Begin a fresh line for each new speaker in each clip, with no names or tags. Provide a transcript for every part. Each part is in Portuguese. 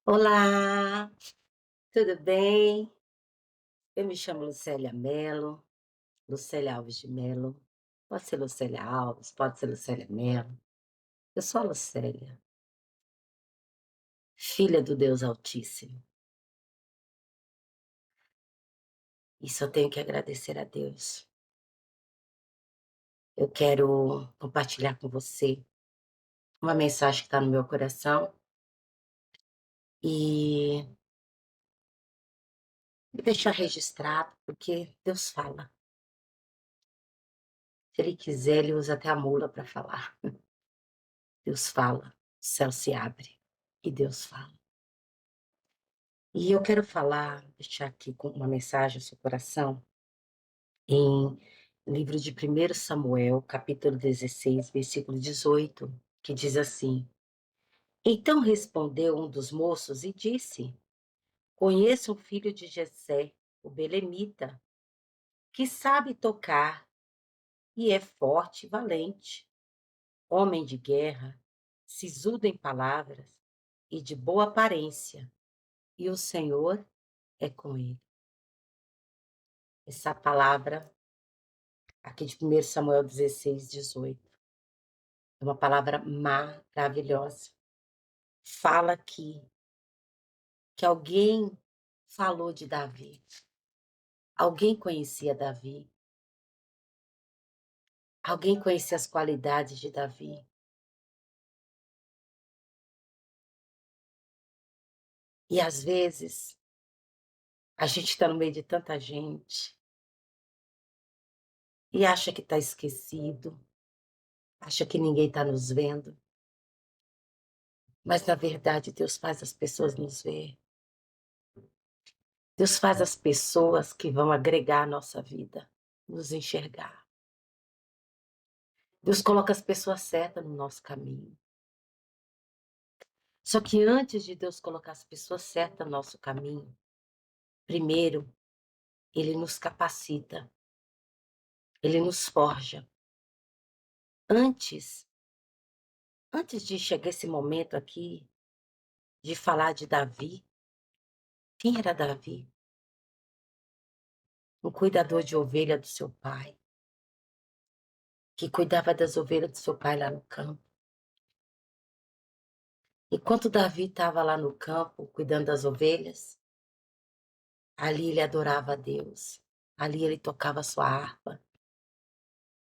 Olá, tudo bem? Eu me chamo Lucélia Mello, Lucélia Alves de Mello. Pode ser Lucélia Alves, pode ser Lucélia Mello. Eu sou a Lucélia, filha do Deus Altíssimo. E só tenho que agradecer a Deus. Eu quero compartilhar com você uma mensagem que está no meu coração e deixar registrado, porque Deus fala. Se Ele quiser, Ele usa até a mula para falar. Deus fala, o céu se abre e Deus fala. E eu quero falar, deixar aqui com uma mensagem ao seu coração, em livro de 1 Samuel, capítulo 16, versículo 18, que diz assim: Então respondeu um dos moços e disse: Conheço um filho de Jessé, o belemita, que sabe tocar e é forte e valente, homem de guerra, sisudo em palavras e de boa aparência, e o Senhor é com ele. Essa palavra aqui de 1 Samuel 16, 18. É uma palavra maravilhosa. Fala aqui que alguém falou de Davi. Alguém conhecia Davi. Alguém conhecia as qualidades de Davi. E às vezes, a gente está no meio de tanta gente e acha que está esquecido, acha que ninguém está nos vendo. Mas, na verdade, Deus faz as pessoas nos ver. Deus faz as pessoas que vão agregar a nossa vida, nos enxergar. Deus coloca as pessoas certas no nosso caminho. Só que antes de Deus colocar as pessoas certas no nosso caminho, primeiro, Ele nos capacita, Ele nos forja. Antes, antes de chegar esse momento aqui, de falar de Davi, quem era Davi? Um cuidador de ovelha do seu pai, que cuidava das ovelhas do seu pai lá no campo. Enquanto Davi estava lá no campo, cuidando das ovelhas, ali ele adorava a Deus, ali ele tocava a sua harpa.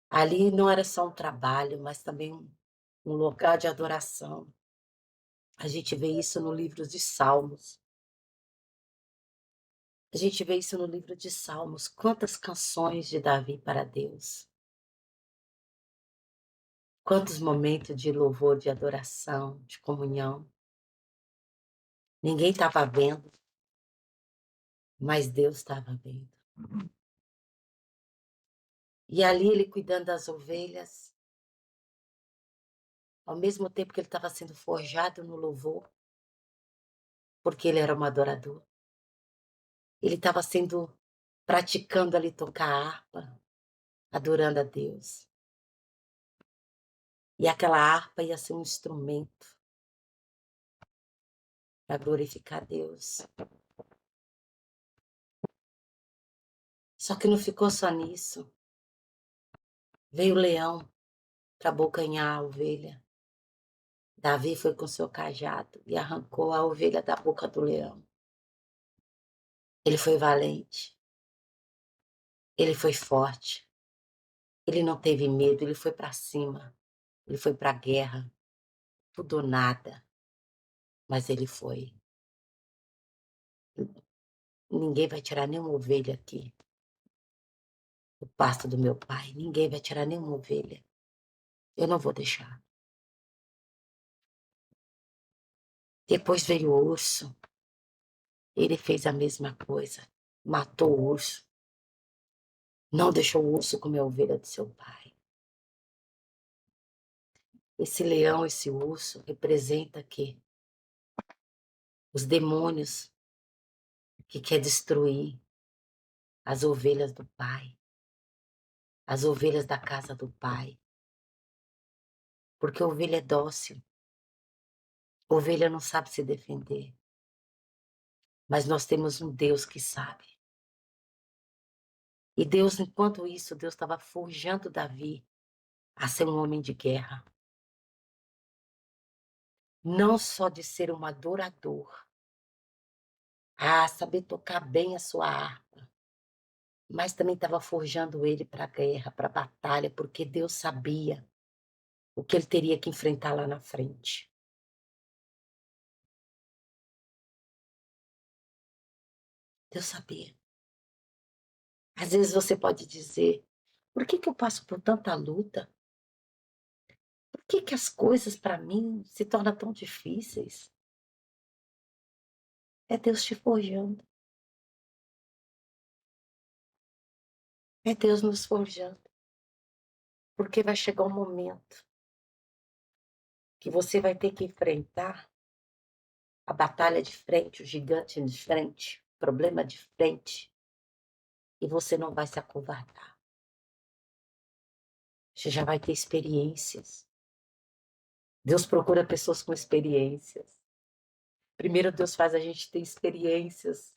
Ali não era só um trabalho, mas também um lugar de adoração. A gente vê isso no livro de Salmos. A gente vê isso no livro de Salmos. Quantas canções de Davi para Deus. Quantos momentos de louvor, de adoração, de comunhão. Ninguém estava vendo, mas Deus estava vendo. E ali ele cuidando das ovelhas, ao mesmo tempo que ele estava sendo forjado no louvor, porque ele era um adorador. Ele estava sendo, praticando ali tocar a harpa, adorando a Deus. E aquela harpa ia ser um instrumento para glorificar a Deus. Só que não ficou só nisso. Veio o leão para abocanhar a ovelha. Davi foi com seu cajado e arrancou a ovelha da boca do leão. Ele foi valente. Ele foi forte. Ele não teve medo, ele foi para cima. Ele foi para a guerra. Tudo ou nada. Mas ele foi. Ninguém vai tirar nenhuma ovelha aqui do pasto do meu pai. Ninguém vai tirar nenhuma ovelha. Eu não vou deixar. Depois veio o urso. Ele fez a mesma coisa. Matou o urso. Não deixou o urso comer a ovelha do seu pai. Esse leão, esse urso, representa que os demônios que quer destruir as ovelhas do pai, as ovelhas da casa do pai. Porque a ovelha é dócil. A ovelha não sabe se defender. Mas nós temos um Deus que sabe. E Deus, enquanto isso, Deus estava forjando Davi a ser um homem de guerra. Não só de ser um adorador, a saber tocar bem a sua harpa, mas também estava forjando ele para a guerra, para a batalha, porque Deus sabia o que ele teria que enfrentar lá na frente. Deus sabia. Às vezes você pode dizer, por que que eu passo por tanta luta? Por que que as coisas para mim se tornam tão difíceis? É Deus te forjando. É Deus nos forjando. Porque vai chegar um momento que você vai ter que enfrentar a batalha de frente, o gigante de frente, o problema de frente, e você não vai se acovardar. Você já vai ter experiências. Deus procura pessoas com experiências. Primeiro Deus faz a gente ter experiências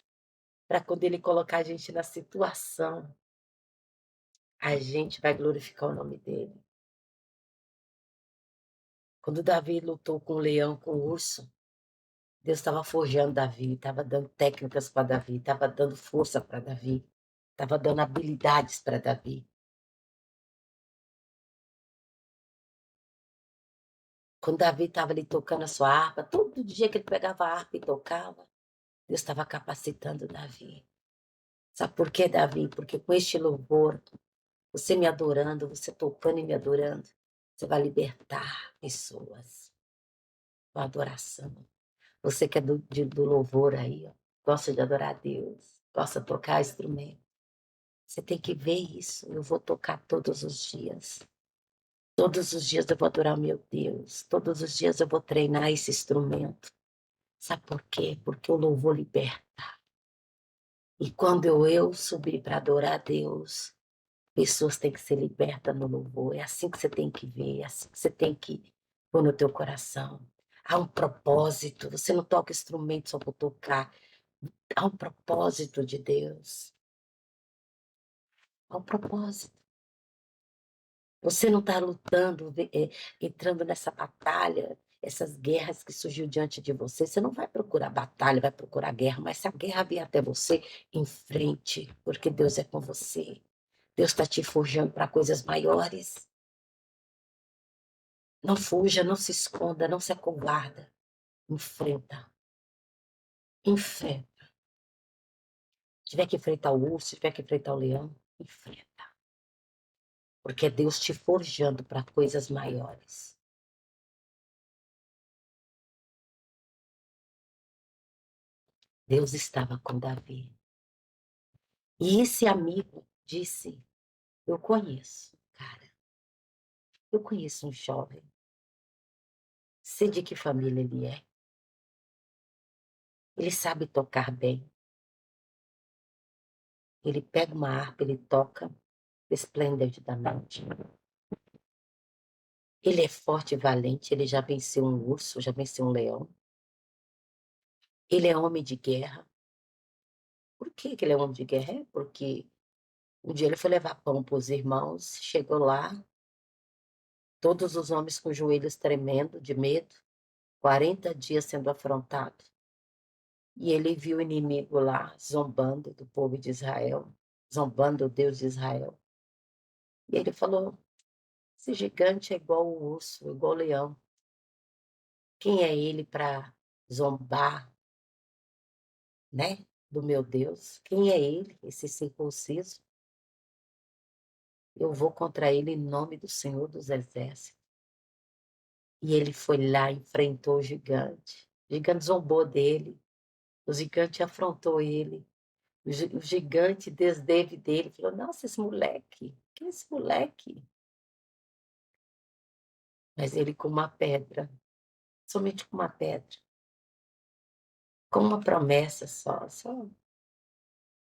para quando Ele colocar a gente na situação, a gente vai glorificar o nome dEle. Quando Davi lutou com o leão, com o urso, Deus estava forjando Davi, estava dando técnicas para Davi, estava dando força para Davi, estava dando habilidades para Davi. Quando Davi estava ali tocando a sua harpa, todo dia que ele pegava a harpa e tocava, Deus estava capacitando Davi. Sabe por quê, Davi? Porque com este louvor, você me adorando, você tocando e me adorando, você vai libertar pessoas com adoração. Você que é do louvor aí, ó, gosta de adorar a Deus, gosta de tocar instrumento. Você tem que ver isso. Eu vou tocar todos os dias. Todos os dias eu vou adorar o meu Deus. Todos os dias eu vou treinar esse instrumento. Sabe por quê? Porque o louvor liberta. E quando eu subir para adorar a Deus, pessoas têm que ser libertas no louvor. É assim que você tem que ver, é assim que você tem que pôr no teu coração. Há um propósito. Você não toca instrumento só por tocar. Há um propósito de Deus. Há um propósito. Você não está lutando, entrando nessa batalha, essas guerras que surgiu diante de você. Você não vai procurar batalha, vai procurar guerra, mas se a guerra vier até você, em frente, porque Deus é com você. Deus está te forjando para coisas maiores. Não fuja, não se esconda, não se acovarda. Enfrenta. Enfrenta. Se tiver que enfrentar o urso, se tiver que enfrentar o leão, enfrenta. Porque é Deus te forjando para coisas maiores. Deus estava com Davi. E esse amigo disse: eu conheço, cara. Eu conheço um jovem. Sei de que família ele é. Ele sabe tocar bem. Ele pega uma harpa, ele toca esplendidamente. Ele é forte e valente. Ele já venceu um urso, já venceu um leão. Ele é homem de guerra. Por que que ele é homem de guerra? É porque um dia ele foi levar pão para os irmãos. Chegou lá, todos os homens com os joelhos tremendo de medo. 40 dias sendo afrontado. E ele viu o inimigo lá, zombando do povo de Israel, zombando do Deus de Israel. E ele falou: esse gigante é igual o urso, igual o leão. Quem é ele para zombar, né? Do meu Deus? Quem é ele, esse circunciso? Eu vou contra ele em nome do Senhor dos Exércitos. E ele foi lá, enfrentou o gigante. O gigante zombou dele. O gigante afrontou ele. O gigante desdeve dele. Falou: nossa, esse moleque, quem é esse moleque? Mas ele com uma pedra, somente com uma pedra, com uma promessa só.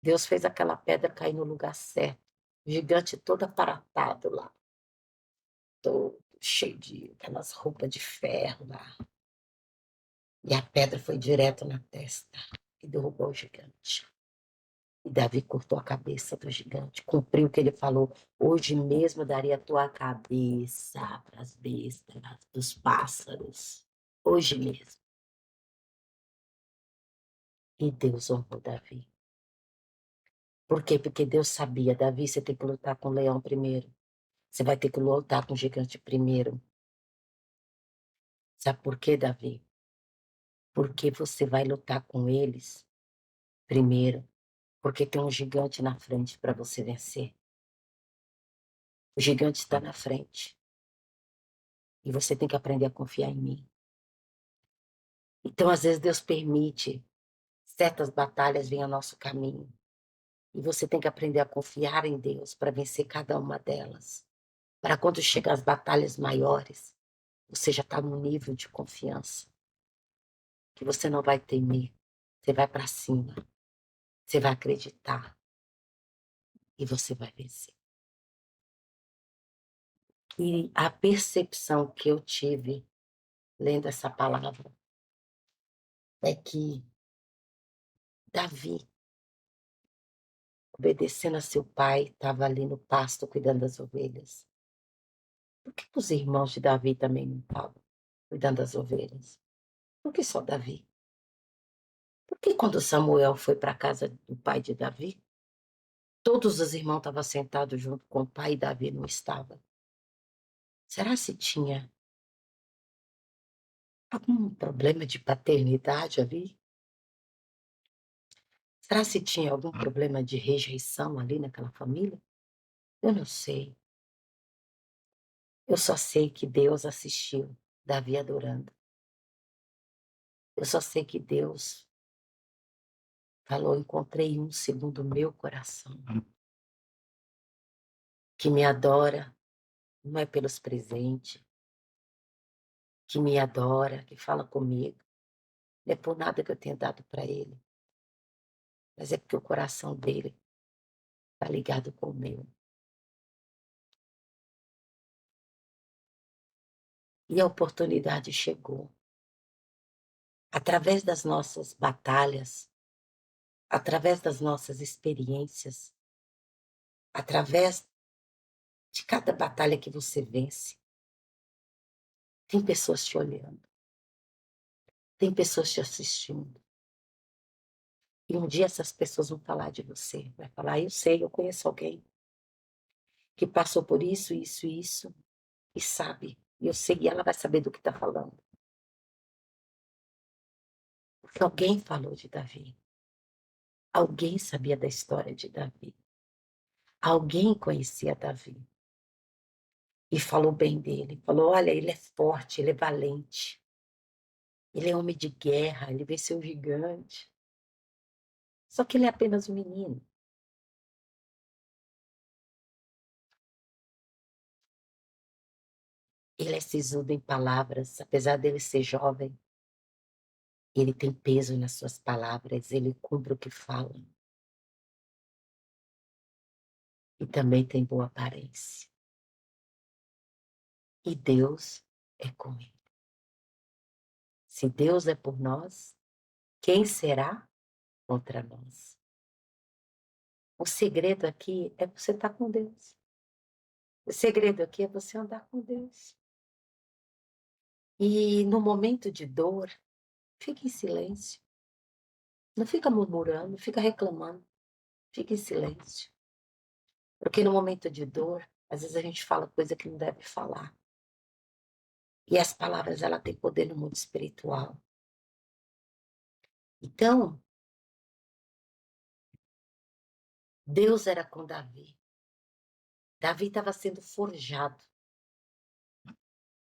Deus fez aquela pedra cair no lugar certo. O gigante todo aparatado lá, todo cheio de aquelas roupas de ferro lá. E a pedra foi direto na testa. e derrubou o gigante. E Davi cortou a cabeça do gigante, cumpriu o que ele falou. Hoje mesmo eu daria a tua cabeça para as bestas, dos pássaros. Hoje mesmo. E Deus honrou Davi. Por quê? Porque Deus sabia, Davi, você tem que lutar com o leão primeiro. Você vai ter que lutar com o gigante primeiro. Sabe por quê, Davi? Porque você vai lutar com eles primeiro. Porque tem um gigante na frente para você vencer. O gigante está na frente. E você tem que aprender a confiar em mim. Então, às vezes, Deus permite certas batalhas virem ao nosso caminho. E você tem que aprender a confiar em Deus para vencer cada uma delas. Para quando chegar as batalhas maiores, você já está num nível de confiança que você não vai temer. Você vai para cima. Você vai acreditar. E você vai vencer. E a percepção que eu tive lendo essa palavra é que Davi, obedecendo a seu pai, estava ali no pasto cuidando das ovelhas. Por que os irmãos de Davi também não estavam cuidando das ovelhas? Por que só Davi? Por que quando Samuel foi para a casa do pai de Davi, todos os irmãos estavam sentados junto com o pai e Davi não estava? Será se tinha algum problema de paternidade ali? Será se tinha algum problema de rejeição ali naquela família? Eu não sei. Eu só sei que Deus assistiu Davi adorando. Eu só sei que Deus falou, encontrei um segundo o meu coração, que me adora, não é pelos presentes, que me adora, que fala comigo. Não é por nada que eu tenha dado para ele, mas é porque o coração dele está ligado com o meu. E a oportunidade chegou. Através das nossas batalhas, através das nossas experiências, através de cada batalha que você vence, tem pessoas te olhando, tem pessoas te assistindo. E um dia essas pessoas vão falar de você. Vai falar, eu sei, eu conheço alguém que passou por isso, isso e isso, e sabe. E eu sei, e ela vai saber do que está falando. Porque alguém falou de Davi. Alguém sabia da história de Davi. Alguém conhecia Davi. E falou bem dele. Falou, olha, ele é forte, ele é valente. Ele é homem de guerra, ele venceu o gigante. Só que ele é apenas um menino. Ele é sisudo em palavras, apesar dele ser jovem. Ele tem peso nas suas palavras, ele cumpre o que fala. E também tem boa aparência. E Deus é com ele. Se Deus é por nós, quem será contra nós? O segredo aqui é você estar com Deus. O segredo aqui é você andar com Deus. E no momento de dor, fique em silêncio. Não fica murmurando, não fica reclamando. Fique em silêncio. Porque no momento de dor, às vezes a gente fala coisa que não deve falar. E as palavras, ela têm poder no mundo espiritual. Então, Deus era com Davi. Davi estava sendo forjado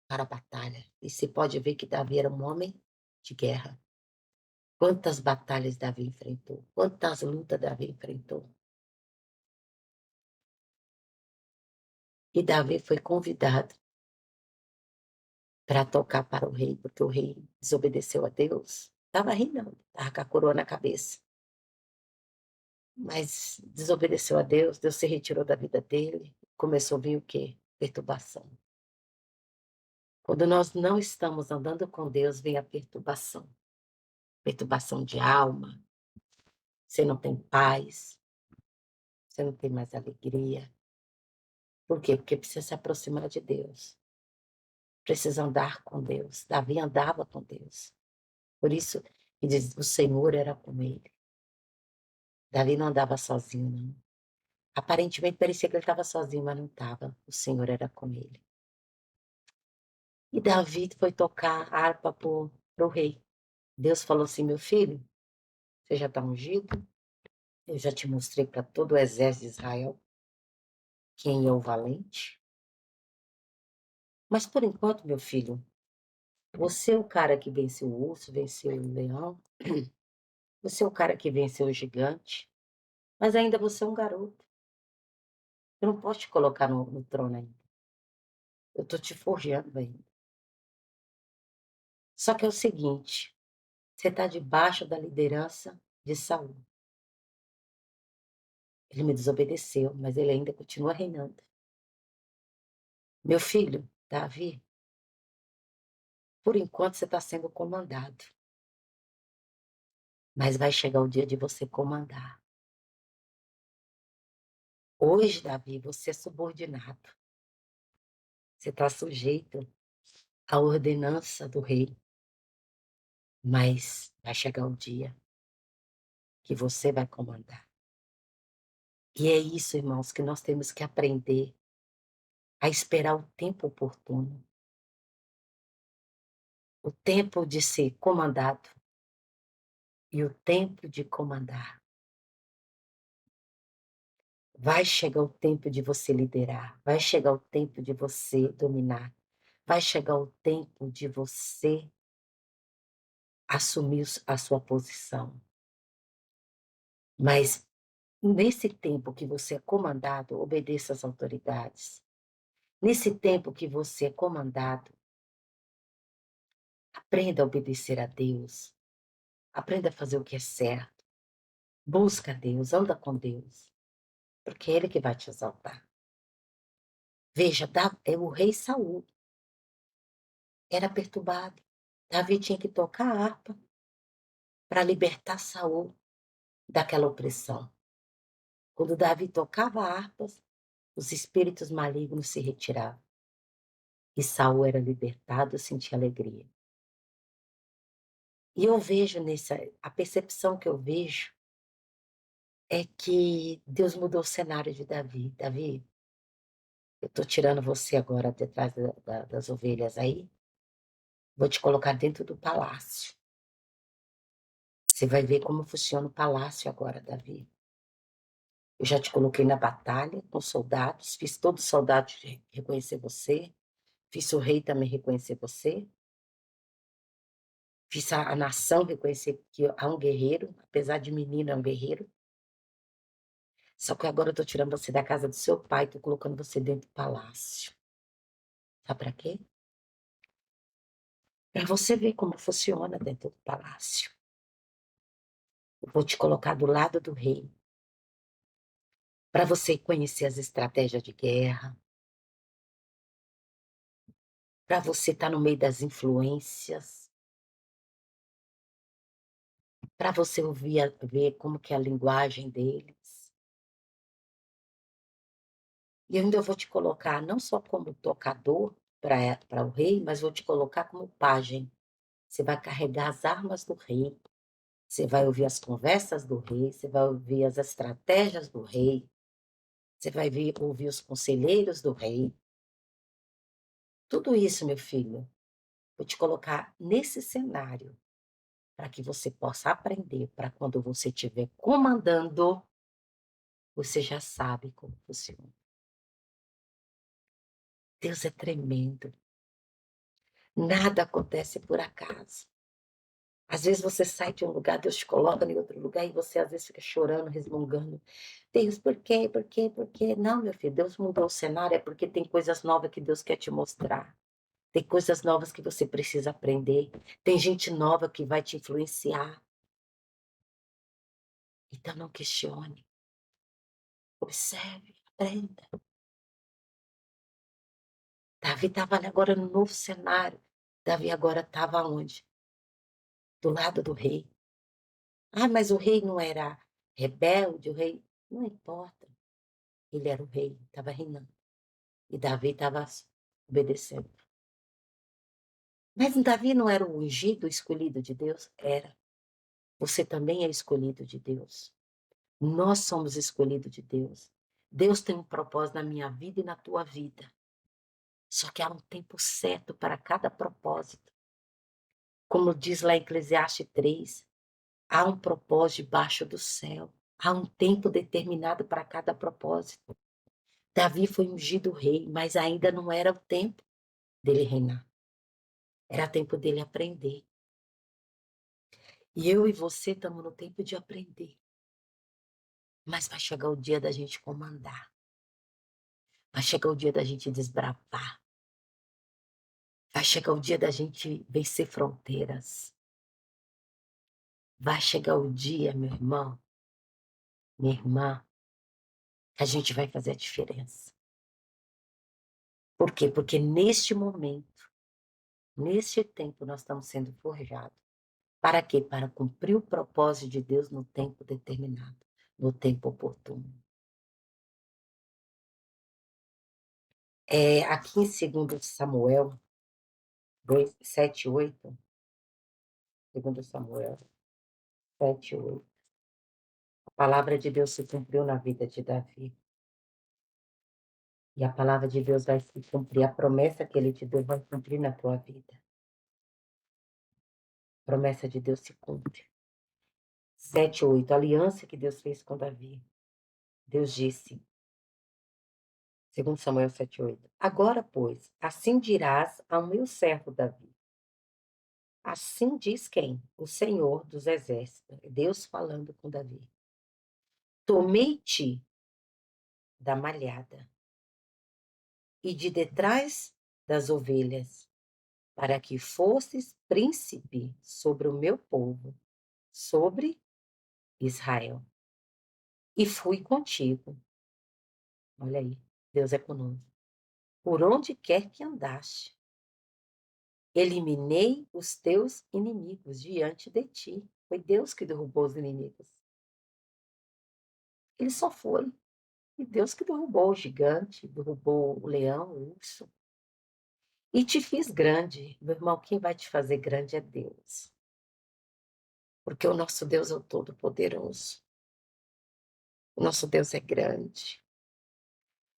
para a batalha. E você pode ver que Davi era um homem de guerra. Quantas batalhas Davi enfrentou? Quantas lutas Davi enfrentou? E Davi foi convidado para tocar para o rei, porque o rei desobedeceu a Deus. Estava reinando, estava com a coroa na cabeça. Mas desobedeceu a Deus, Deus se retirou da vida dele. Começou a vir o quê? Perturbação. Quando nós não estamos andando com Deus, vem a perturbação. Perturbação de alma, você não tem paz, você não tem mais alegria. Por quê? Porque precisa se aproximar de Deus, precisa andar com Deus. Davi andava com Deus. Por isso que diz, o Senhor era com ele. Davi não andava sozinho, não. Aparentemente parecia que ele estava sozinho, mas não estava. O Senhor era com ele. E Davi foi tocar a harpa para o rei. Deus falou assim, meu filho, você já está ungido? Eu já te mostrei para todo o exército de Israel quem é o valente. Mas por enquanto, meu filho, você é o cara que venceu o urso, venceu o leão, você é o cara que venceu o gigante, mas ainda você é um garoto. Eu não posso te colocar no trono ainda. Eu estou te forjando ainda. Só que é o seguinte, você está debaixo da liderança de Saul. Ele me desobedeceu, mas ele ainda continua reinando. Meu filho, Davi, por enquanto você está sendo comandado. Mas vai chegar o dia de você comandar. Hoje, Davi, você é subordinado. Você está sujeito à ordenança do rei. Mas vai chegar o dia que você vai comandar. E é isso, irmãos, que nós temos que aprender a esperar o tempo oportuno. O tempo de ser comandado e o tempo de comandar. Vai chegar o tempo de você liderar, vai chegar o tempo de você dominar, vai chegar o tempo de você assumir a sua posição. Mas nesse tempo que você é comandado, obedeça às autoridades. Nesse tempo que você é comandado, aprenda a obedecer a Deus. Aprenda a fazer o que é certo. Busca a Deus, anda com Deus, porque é Ele que vai te exaltar. Veja, o rei Saul era perturbado. Davi tinha que tocar a harpa para libertar Saul daquela opressão. Quando Davi tocava harpas, os espíritos malignos se retiravam. E Saul era libertado, sentia alegria. E eu vejo a percepção que eu vejo é que Deus mudou o cenário de Davi. Davi, eu estou tirando você agora de trás das ovelhas aí, vou te colocar dentro do palácio. Você vai ver como funciona o palácio agora, Davi. Eu já te coloquei na batalha com soldados, fiz todos os soldados reconhecer você, fiz o rei também reconhecer você, fiz a nação reconhecer que há um guerreiro, apesar de menino, é um guerreiro. Só que agora eu tô tirando você da casa do seu pai, tô colocando você dentro do palácio. Sabe pra quê? Pra você ver como funciona dentro do palácio. Eu vou te colocar do lado do rei, para você conhecer as estratégias de guerra, para você estar no meio das influências, para você ver como que é a linguagem deles. E eu ainda vou te colocar não só como tocador para o rei, mas vou te colocar como pajem. Você vai carregar as armas do rei. Você vai ouvir as conversas do rei, você vai ouvir as estratégias do rei, você vai ouvir os conselheiros do rei. Tudo isso, meu filho, vou te colocar nesse cenário para que você possa aprender, para quando você estiver comandando, você já sabe como funciona. Deus é tremendo. Nada acontece por acaso. Às vezes você sai de um lugar, Deus te coloca em outro lugar e você às vezes fica chorando, resmungando. Deus, por quê? Por quê? Por quê? Não, meu filho, Deus mudou o cenário, é porque tem coisas novas que Deus quer te mostrar. Tem coisas novas que você precisa aprender. Tem gente nova que vai te influenciar. Então não questione. Observe, aprenda. Davi estava agora no novo cenário. Davi agora estava onde? Do lado do rei. Ah, mas o rei não era rebelde, o rei, não importa. Ele era o rei, estava reinando. E Davi estava obedecendo. Mas Davi não era o ungido, o escolhido de Deus? Era. Você também é escolhido de Deus. Nós somos escolhidos de Deus. Deus tem um propósito na minha vida e na tua vida. Só que há um tempo certo para cada propósito. Como diz lá em Eclesiastes 3, há um propósito debaixo do céu. Há um tempo determinado para cada propósito. Davi foi ungido rei, mas ainda não era o tempo dele reinar. Era tempo dele aprender. E eu e você estamos no tempo de aprender. Mas vai chegar o dia da gente comandar. Vai chegar o dia da gente desbravar. Vai chegar o dia da gente vencer fronteiras. Vai chegar o dia, meu irmão, minha irmã, que a gente vai fazer a diferença. Por quê? Porque neste momento, neste tempo, nós estamos sendo forjados. Para quê? Para cumprir o propósito de Deus no tempo determinado, no tempo oportuno. Aqui em 2 Samuel 2, 7, 8, 2 Samuel 7, 8, a palavra de Deus se cumpriu na vida de Davi. E a palavra de Deus vai se cumprir, a promessa que ele te deu vai cumprir na tua vida. A promessa de Deus se cumpre. 7, 8, a aliança que Deus fez com Davi. Deus disse, 2 Samuel 7, 8, agora, pois, assim dirás ao meu servo Davi. Assim diz quem? O Senhor dos Exércitos. Deus falando com Davi. Tomei-te da malhada e de detrás das ovelhas, para que fosses príncipe sobre o meu povo, sobre Israel. E fui contigo. Olha aí, Deus é conosco. Por onde quer que andaste, eliminei os teus inimigos diante de ti. Foi Deus que derrubou os inimigos. Ele só foi. E Deus que derrubou o gigante, derrubou o leão, o urso. E te fiz grande. Meu irmão, quem vai te fazer grande é Deus. Porque o nosso Deus é o Todo-Poderoso. O nosso Deus é grande.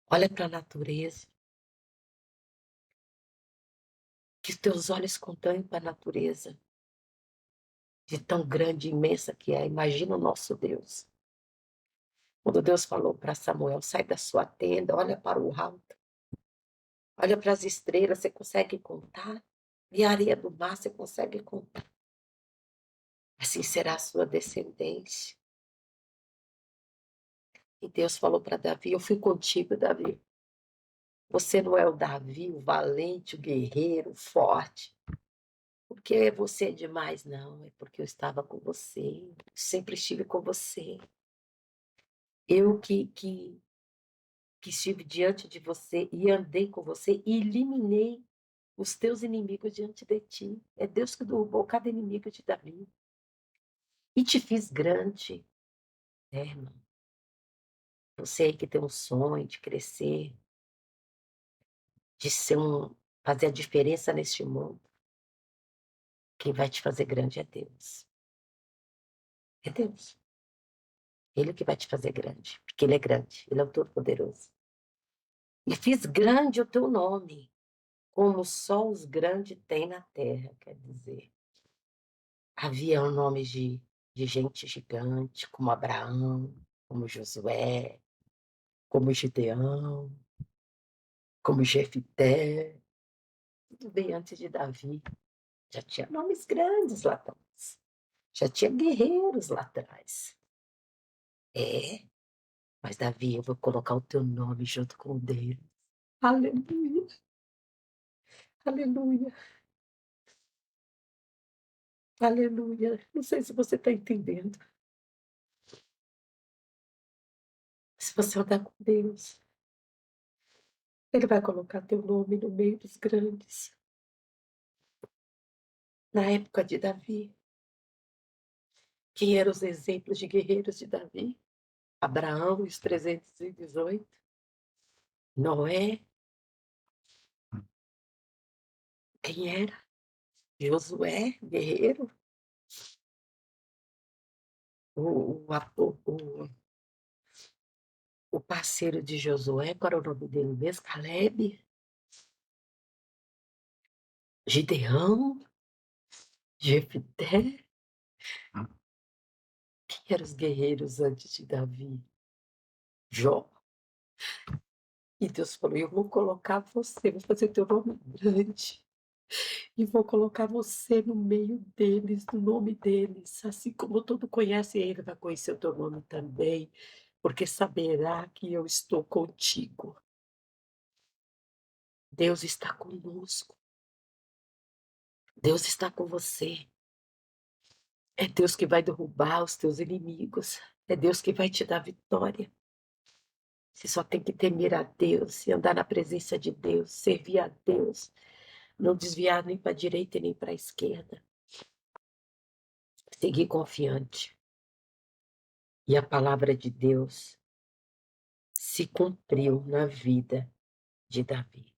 Olha para a natureza. Que os teus olhos contemplem para a natureza. De tão grande e imensa que é. Imagina o nosso Deus. Quando Deus falou para Samuel, sai da sua tenda, olha para o alto. Olha para as estrelas, você consegue contar? E a areia do mar, você consegue contar? Assim será a sua descendência. E Deus falou para Davi, eu fui contigo, Davi. Você não é o Davi, o valente, o guerreiro, o forte. Porque você é demais, não. É porque eu estava com você. Sempre estive com você. Eu que estive diante de você e andei com você e eliminei os teus inimigos diante de ti. É Deus que derrubou cada inimigo de Davi. E te fiz grande, irmão. Você aí que tem um sonho de crescer, de fazer a diferença neste mundo. Quem vai te fazer grande é Deus. É Deus. Ele que vai te fazer grande, porque Ele é grande, Ele é o Todo-Poderoso. E fiz grande o teu nome, como só os grandes têm na terra, quer dizer. Havia nomes de gente gigante, como Abraão, como Josué, como Gideão, como Jefité. Tudo bem antes de Davi. Já tinha nomes grandes lá atrás. Já tinha guerreiros lá atrás. É, mas Davi, eu vou colocar o teu nome junto com o dele. Aleluia, aleluia, aleluia. Não sei se você está entendendo. Se você andar com Deus, Ele vai colocar teu nome no meio dos grandes. Na época de Davi, Quem eram os exemplos de guerreiros de Davi? Abraão e os 318. Noé, quem era? Josué, guerreiro. O, o, o, o parceiro de Josué, qual era o nome dele mesmo? Caleb, Gideão, Jefité. Quem eram os guerreiros antes de Davi? Jó. E Deus falou: eu vou colocar você, vou fazer teu nome grande. E vou colocar você no meio deles, no nome deles. Assim como todo conhece ele, vai conhecer o teu nome também. Porque saberá que eu estou contigo. Deus está conosco. Deus está com você. É Deus que vai derrubar os teus inimigos. É Deus que vai te dar vitória. Você só tem que temer a Deus e andar na presença de Deus, servir a Deus, não desviar nem para a direita nem para a esquerda. Seguir confiante. E a palavra de Deus se cumpriu na vida de Davi.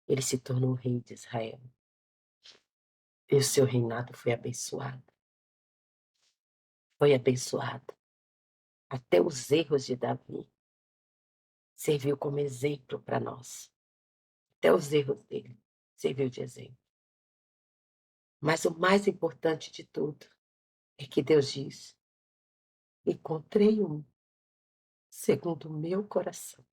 Ele se tornou rei de Israel. E o seu reinado foi abençoado. Foi abençoado. Até os erros de Davi serviu como exemplo para nós. Até os erros dele serviu de exemplo. Mas o mais importante de tudo é que Deus diz: encontrei um segundo o meu coração.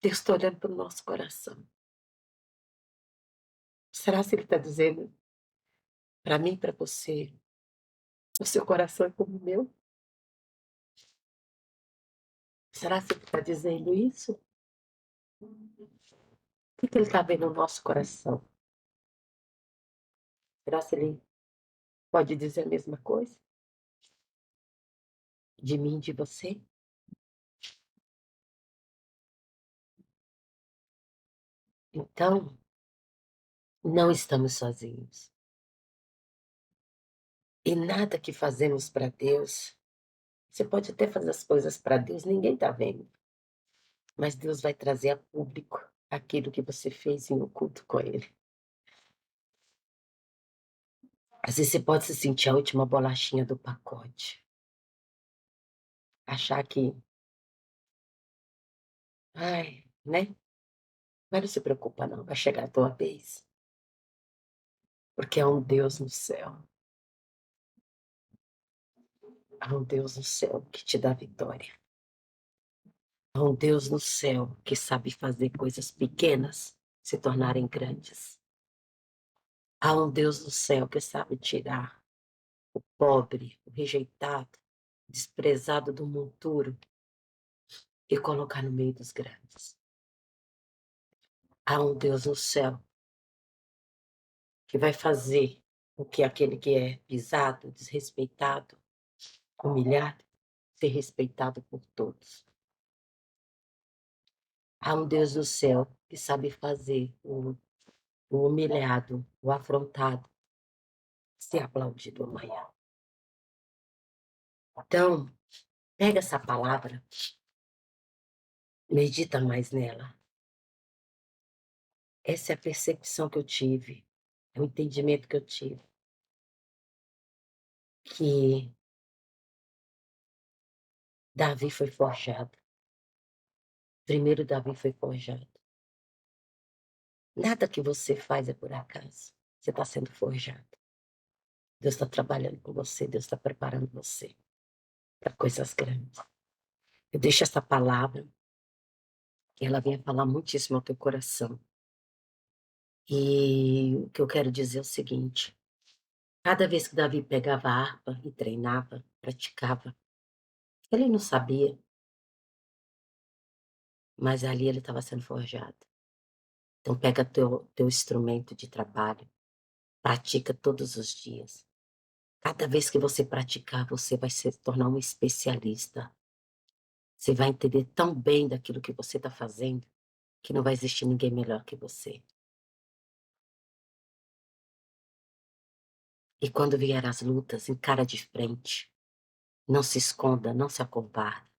Deus está olhando para o nosso coração. Será que Ele está dizendo para mim, para você, o seu coração é como o meu? Será que Ele está dizendo isso? O que Ele está vendo no nosso coração? Será que Ele pode dizer a mesma coisa? De mim, de você? Então, não estamos sozinhos. E nada que fazemos para Deus, você pode até fazer as coisas para Deus, ninguém está vendo. Mas Deus vai trazer a público aquilo que você fez em oculto com Ele. Às vezes você pode se sentir a última bolachinha do pacote. Achar que, ai, né? Mas não se preocupa não, vai chegar a tua vez. Porque há um Deus no céu. Há um Deus no céu que te dá vitória. Há um Deus no céu que sabe fazer coisas pequenas se tornarem grandes. Há um Deus no céu que sabe tirar o pobre, o rejeitado, desprezado do monturo e colocar no meio dos grandes. Há um Deus no céu que vai fazer o que aquele que é pisado, desrespeitado, humilhado, ser respeitado por todos. Há um Deus no céu que sabe fazer o humilhado, o afrontado, ser aplaudido amanhã. Então, pega essa palavra, medita mais nela. Essa é a percepção que eu tive, é o entendimento que eu tive. Que Davi foi forjado. Primeiro Davi foi forjado. Nada que você faz é por acaso. Você está sendo forjado. Deus está trabalhando com você, Deus está preparando você para coisas grandes. Eu deixo essa palavra, que ela venha falar muitíssimo ao teu coração. E o que eu quero dizer é o seguinte: cada vez que Davi pegava a harpa e treinava, praticava, ele não sabia, mas ali ele estava sendo forjado. Então pega teu instrumento de trabalho, pratica todos os dias. Cada vez que você praticar, você vai se tornar um especialista. Você vai entender tão bem daquilo que você está fazendo que não vai existir ninguém melhor que você. E quando vier as lutas, encara de frente. Não se esconda, não se acovarde.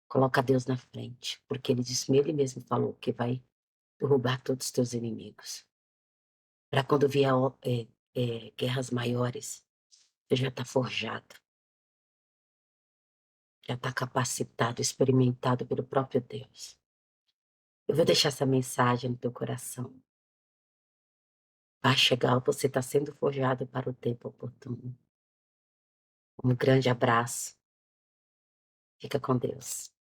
Coloca Deus na frente, porque ele mesmo falou que vai derrubar todos os teus inimigos. Para quando vier guerras maiores, você já está forjado, já está capacitado, experimentado pelo próprio Deus. Eu vou deixar essa mensagem no teu coração. Vai chegar, você está sendo forjado para o tempo oportuno. Um grande abraço. Fica com Deus.